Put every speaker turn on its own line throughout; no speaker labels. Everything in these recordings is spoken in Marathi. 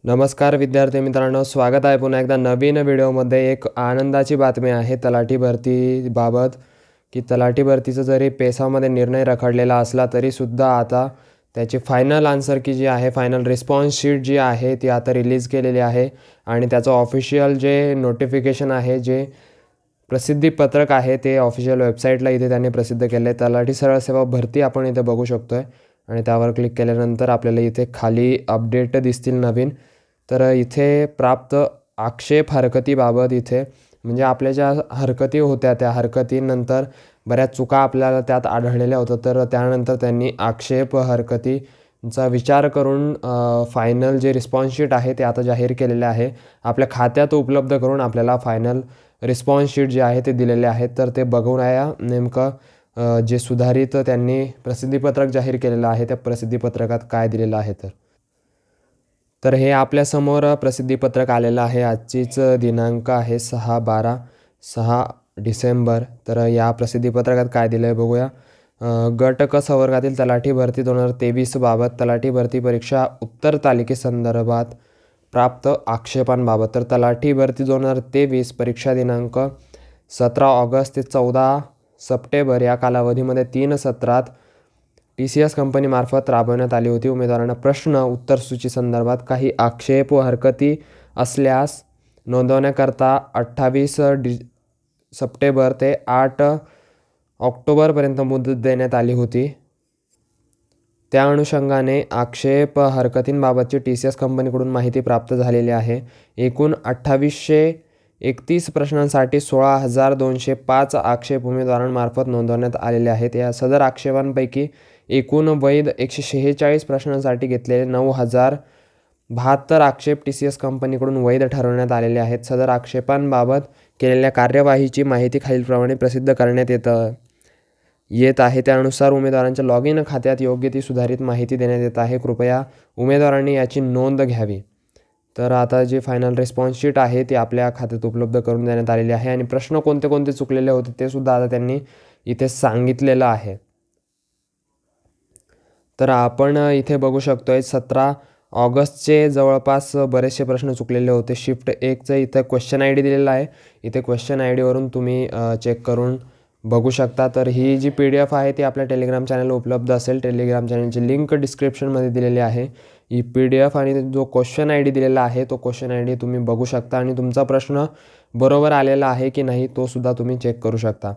नमस्कार विद्यार्थी मित्रांनो, स्वागत आहे पुन्हा एकदा नवीन व्हिडिओमध्ये। एक आनंदाची बातमी आहे तलाठी भरतीबाबत की तलाठी भरतीचा जरी पेसामध्ये निर्णय रखडलेला असला तरीसुद्धा आता त्याची फायनल आन्सर की जी आहे, फायनल रिस्पॉन्स शीट जी आहे ती आता रिलीज केलेली आहे आणि त्याचं ऑफिशियल जे नोटिफिकेशन आहे, जे प्रसिद्धीपत्रक आहे ते ऑफिशियल वेबसाईटला इथे त्यांनी प्रसिद्ध केले आहे। तलाठी सरळ सेवा भरती आपण इथे बघू शकतो आहे आणि त्यावर क्लिक केल्यानंतर आपल्याला इथे खाली अपडेट दिसतील नवीन। तर इथे प्राप्त आक्षेप हरकतीबाबत इथे म्हणजे आपल्या ज्या हरकती होत्या त्या हरकतीनंतर बऱ्याच चुका आपल्याला त्यात आढळलेल्या होत्या, तर त्यानंतर त्यांनी आक्षेप हरकतीचा विचार करून फायनल जे रिस्पॉन्स शीट आहे ते आता जाहीर केलेले आहे। आपल्या खात्यात उपलब्ध करून आपल्याला फायनल रिस्पॉन्स शीट जे आहे ते दिलेले आहेत। तर ते बघून या नेमकं जे सुधारित त्यांनी प्रसिद्धीपत्रक जाहीर केलेलं आहे त्या प्रसिद्धीपत्रकात काय दिलेलं आहे। तर हे आपल्यासमोर प्रसिद्धीपत्रक आलेलं आहे। आजचीच दिनांक आहे 6 डिसेंबर। तर या प्रसिद्धीपत्रकात काय दिलं आहे बघूया। गट क संवर्गातील तलाठी भरती 2023 बाबत तलाठी भरती परीक्षा उत्तर तालिकेसंदर्भात प्राप्त आक्षेपांबाबत। तर तलाठी भरती 2023 परीक्षा दिनांक 17 ऑगस्ट ते 14 सप्टेंबर या कालावधीमध्ये 3 सत्रात TCS कंपनीमार्फत राबवण्यात आली होती। उमेदवारांना प्रश्न उत्तर सूची संदर्भात काही आक्षेप व हरकती असल्यास नोंदवण्याकरता 28 सप्टेंबर ते 8 ऑक्टोबरपर्यंत मुदत देण्यात आली होती। त्या अनुषंगाने आक्षेप हरकतींबाबतची TCS कंपनीकडून माहिती प्राप्त झालेली आहे। एकूण 2831 प्रश्नांसाठी 16,205 आक्षेप उमेदवारांमार्फत नोंदवण्यात आलेले आहेत। या सदर आक्षेपांपैकी एकूण वैध 146 प्रश्नांसाठी घेतलेले 9,072 आक्षेप TCS कंपनीकडून वैध ठरवण्यात आलेले आहेत। सदर आक्षेपांबाबत केलेल्या कार्यवाहीची माहिती खालीलप्रमाणे प्रसिद्ध करण्यात येत आहे। त्यानुसार उमेदवारांच्या लॉग इन खात्यात योग्य ती सुधारित माहिती देण्यात येत आहे। कृपया उमेदवारांनी याची नोंद घ्यावी। तर आता जी फायनल रिस्पॉन्स शीट आहे ती आपल्या खात्यात उपलब्ध करून देण्यात आलेली आहे आणि प्रश्न कोणते कोणते चुकलेले होते ते सुद्धा आता त्यांनी इथे सांगितलेलं आहे। तर आपण इथे बघू शकतोय 17 ऑगस्टचे जवळपास बरेचसे प्रश्न चुकलेले होते। शिफ्ट 1चं इथं क्वेश्चन ID दिलेला आहे। इथे क्वेश्चन ID वरून तुम्ही चेक करून बघू शकता। तर ही जी PDF आहे ती आपल्या टेलिग्राम चॅनलला उपलब्ध असेल। टेलिग्राम चॅनलची लिंक डिस्क्रिप्शनमध्ये दिलेली आहे। ही PDF आणि जो क्वेश्चन ID दिलेला आहे तो क्वेश्चन ID तुम्ही बघू शकता आणि तुमचा प्रश्न बरोबर आलेला आहे की नाही तो सुद्धा तुम्ही चेक करू शकता।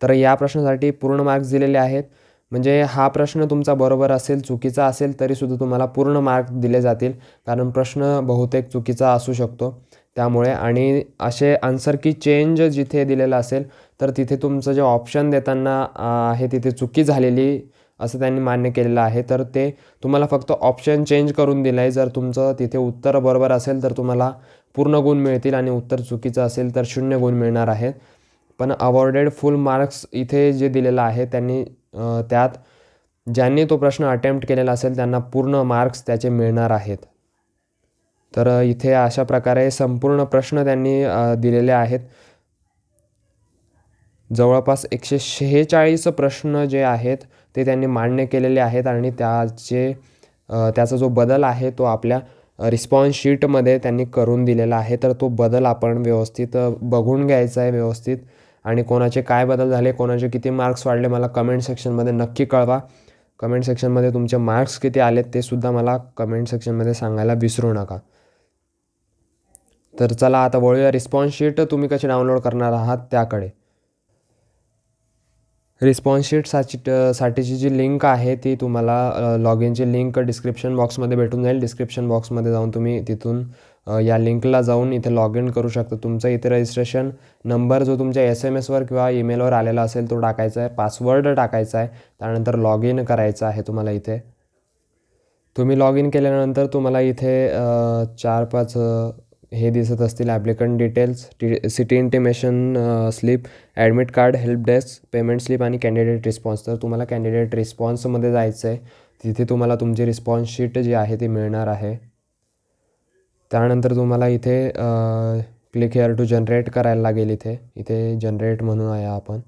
तर या प्रश्नासाठी पूर्ण मार्क्स दिलेले आहेत। म्हणजे हा प्रश्न तुमचा बरोबर असेल चुकीचा असेल तरीसुद्धा तुम्हाला पूर्ण मार्क्स दिले जातील, कारण प्रश्न बहुतेक चुकीचा असू शकतो त्यामुळे। आणि असे आन्सर की चेंज जिथे दिलेलं असेल तर तिथे तुमचं जे ऑप्शन देताना आहे तिथे चुकी झालेली असं त्यांनी मान्य केलेलं आहे। तर ते तुम्हाला फक्त ऑप्शन चेंज करून दिलं आहे। जर तुमचं तिथे उत्तर बरोबर असेल तर तुम्हाला पूर्ण गुण मिळतील आणि उत्तर चुकीचं असेल तर 0 गुण मिळणार आहेत। पण अवॉर्डेड फुल मार्क्स इथे जे दिलेलं आहे त्यांनी त्यात ज्यांनी तो प्रश्न अटेम्प्ट केलेला असेल त्यांना पूर्ण मार्क्स त्याचे मिळणार आहेत। तर इथे अशा प्रकारे संपूर्ण प्रश्न त्यांनी दिलेले आहेत। जवळपास 146 प्रश्न जे आहेत ते त्यांनी मान्य केलेले आहेत आणि त्याचा जो बदल आहे तो आपल्या रिस्पॉन्स शीटमध्ये त्यांनी करून दिलेला आहे। तर तो बदल आपण व्यवस्थित बघून घ्यायचा आहे व्यवस्थित। आणि कोणाचे काय बदल झाले, कोणाचे किती मार्क्स वाढले मला कमेंट सेक्शनमध्ये नक्की कळवा। कमेंट सेक्शनमध्ये तुमचे मार्क्स किती आलेत ते सुद्धा मला कमेंट सेक्शनमध्ये सांगायला विसरू नका। तर चला आता वळूया रिस्पॉन्स शीट तुम्ही कशी डाउनलोड करणार आहात त्याकडे। रिस्पॉन्स शीटसाठीची जी लिंक आहे ती तुम्हाला लॉग इनची लिंक डिस्क्रिप्शन बॉक्समध्ये भेटून जाईल। डिस्क्रिप्शन बॉक्समध्ये जाऊन तुम्ही तिथून या लिंकला जाऊन इथे लॉग इन करू शकता। तुमचा इथे रजिस्ट्रेशन नंबर जो तुमच्या SMS-वर किंवा ईमेलवर आलेला असेल तो टाकायचा आहे, पासवर्ड टाकायचा आहे, त्यानंतर लॉग इन करायचं आहे तुम्हाला। इथे तुम्ही लॉग इन केल्यानंतर तुम्हाला इथे 4-5 हे दिसत असतील, applicant details, city intimation slip, admit card, help desk, payment slip आणि कॅन्डिडेट रिस्पॉन्स। तर तुम्हाला कॅन्डिडेट रिस्पॉन्समध्ये जायचं आहे। तिथे तुम्हाला तुमची रिस्पॉन्स शीट जी आहे ती मिळणार आहे। त्यानंतर तुम्हाला इथे क्लिक हेअर टू जनरेट करायला लागेल। इथे जनरेट म्हणून आहे आपण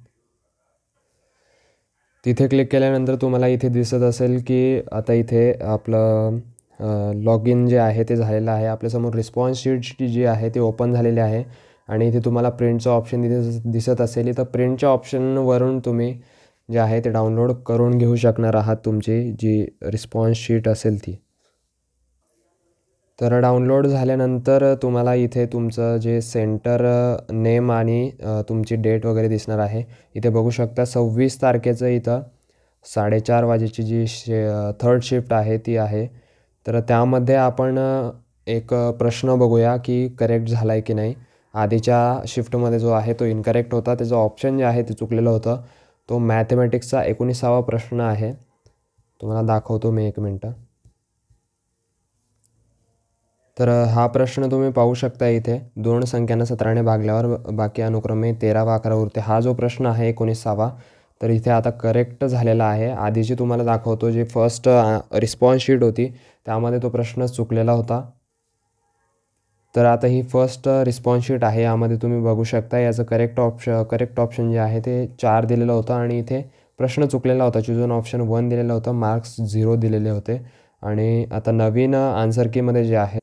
तिथे क्लिक केल्यानंतर तुम्हाला इथे दिसत असेल की आता इथे आपलं लॉग इन जे आहे ते झालेलं आहे. आपल्यासमोर रिस्पॉन्स शीट जी आहे ती ओपन झालेली आहे आणि इथे तुम्हाला प्रिंटचं ऑप्शन इथे दिसत असेल. इथं प्रिंटच्या ऑप्शनवरून तुम्ही जे आहे ते डाउनलोड करून घेऊ शकणार आहात तुमची जी रिस्पॉन्स शीट असेल ती. तर डाउनलोड झाल्यानंतर तुम्हाला इथे तुमचं जे सेंटर नेम आणि तुमची डेट वगैरे दिसणार आहे. इथे बघू शकता 26 तारखेचं इथं 4:30 वाजेची जी थर्ड शिफ्ट आहे ती आहे. तर त्यामध्ये आपण एक प्रश्न बघूया की करेक्ट झाला आहे की नाही. आधीच्या शिफ्टमध्ये जो आहे तो इनकरेक्ट होता. त्याचं ऑप्शन जे आहे ते चुकलेलं होतं. तो मॅथमॅटिक्सचा 19वा प्रश्न आहे. तुम्हाला दाखवतो मी 1 मिनटं. तर हा प्रश्न तुम्ही पाहू शकता इथे 2 संख्यांना 17ने भागल्यावर बाकी अनुक्रमे 13 व 11 उरते. हा जो प्रश्न आहे 19वा तर इथे आता करेक्ट झालेला आहे. आधीची तुम्हाला दाखवतो जी फर्स्ट रिस्पॉन्स शीट होती त्यामध्ये तो प्रश्न चुकलेला होता. तर आता ही फर्स्ट रिस्पॉन्स शीट आहे. यामध्ये तुम्ही बघू शकता याचं करेक्ट ऑप्शन जे आहे ते 4 दिलेलं होतं आणि इथे प्रश्न चुकलेला होता. चूजन ऑप्शन 1 दिलेलं होतं, मार्क्स 0 दिलेले होते. आणि आता नवीन आन्सर कीमध्ये जे आहे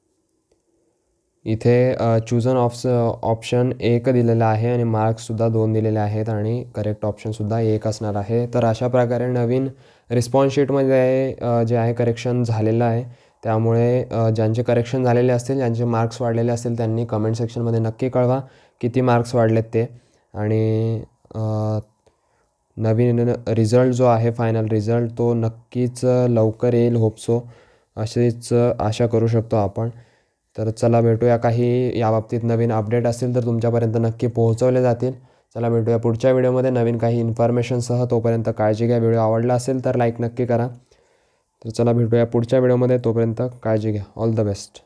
इथे चूजन ऑप्शन 1 दिलेला आहे आणि मार्क्ससुद्धा 2 दिलेले आहेत आणि करेक्ट ऑप्शनसुद्धा 1 असणार आहे. तर अशा प्रकारे नवीन रिस्पॉन्स शीटमध्ये जे आहे करेक्शन झालेलं आहे. त्यामुळे ज्यांचे करेक्शन झालेले असतील, ज्यांचे मार्क्स वाढलेले असतील त्यांनी कमेंट सेक्शनमध्ये नक्की कळवा किती मार्क्स वाढलेत ते. आणि नवीन रिझल्ट जो आहे फायनल रिझल्ट तो नक्कीच लवकर येईल. होप सो अशीच आशा करू शकतो आपण. तर चला भेटूया. काही याबाबतीत नवीन अपडेट असतील तर तुमच्यापर्यंत नक्की पोहोचवले जातील. चला भेटूया पुढच्या व्हिडिओमध्ये नवीन काही इन्फॉर्मेशनसह. तोपर्यंत काळजी घ्या. व्हिडिओ आवडला असेल तर लाईक नक्की करा. तर चला भेटूया पुढच्या व्हिडिओमध्ये. तोपर्यंत काळजी घ्या. All the best.